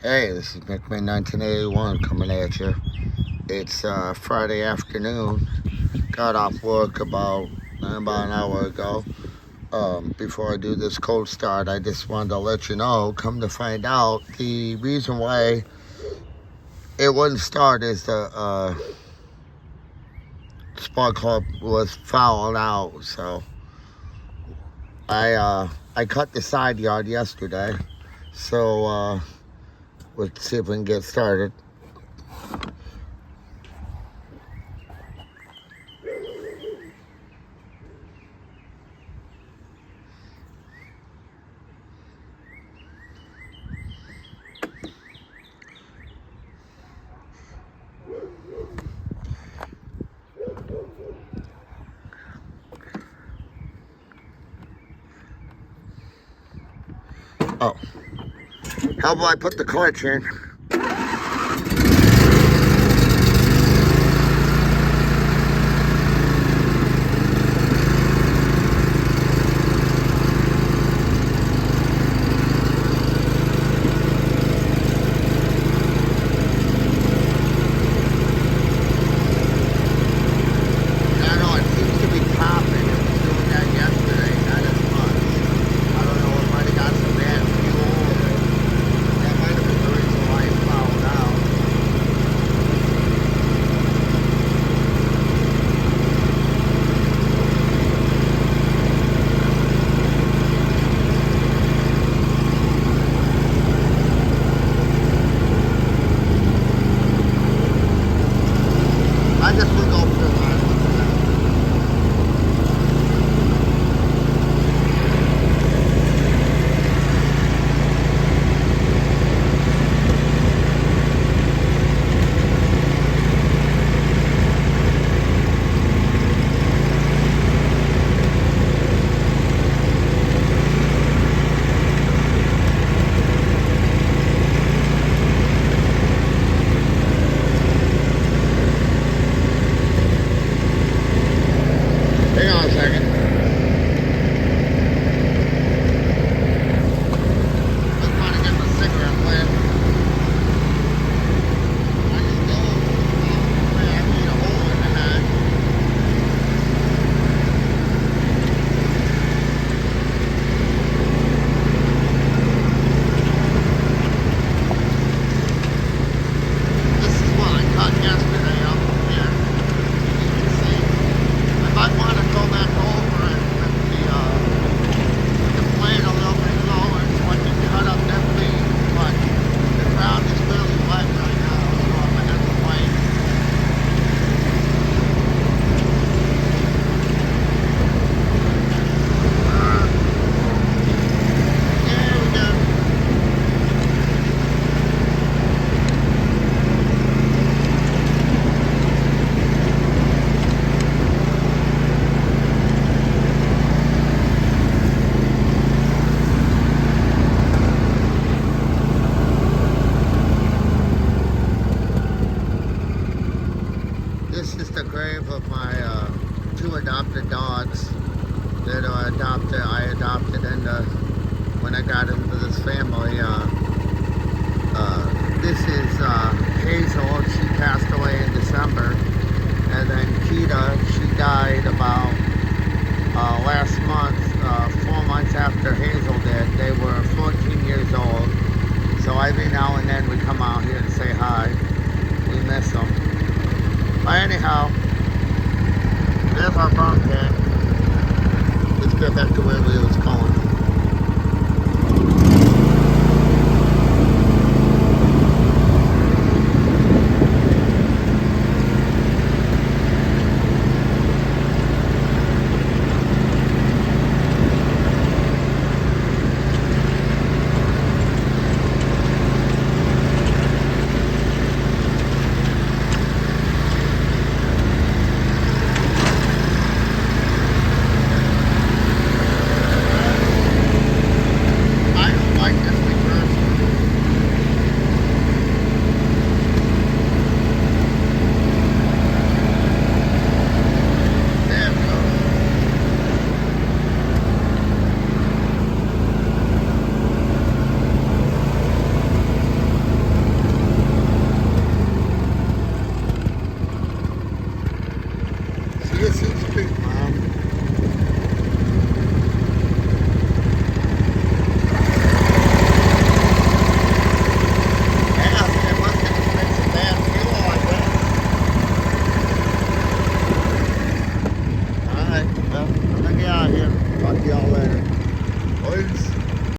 Hey, this is McMahon 1981 coming at you. It's Friday afternoon. Got off work about an hour ago. Before I do this cold start, I just wanted to let you know, come to find out, the reason why it wouldn't start is the spark plug was fouled out. So I cut the side yard yesterday. So let's see if we can get started. Oh, how about I put the clutch in? Hang on a second. Just trying to get my cigarette lit. I can go. I need a hole in the head. This is what I cut yesterday up here. You can see. I might want to go back over it with the blade a little bit lower so I can cut up that beam, but the ground is really wet right now, so I'm going to have to wait. There we go. This is the grave of my two adopted dogs that I adopted when I got into this family. This is Hazel. She passed away in December. And then Kita, she died about last month, 4 months after Hazel did. They were 14 years old. So every now and then we come out here to say hi. We miss them. But anyhow, there's our farm cat. Let's get back to where we was going.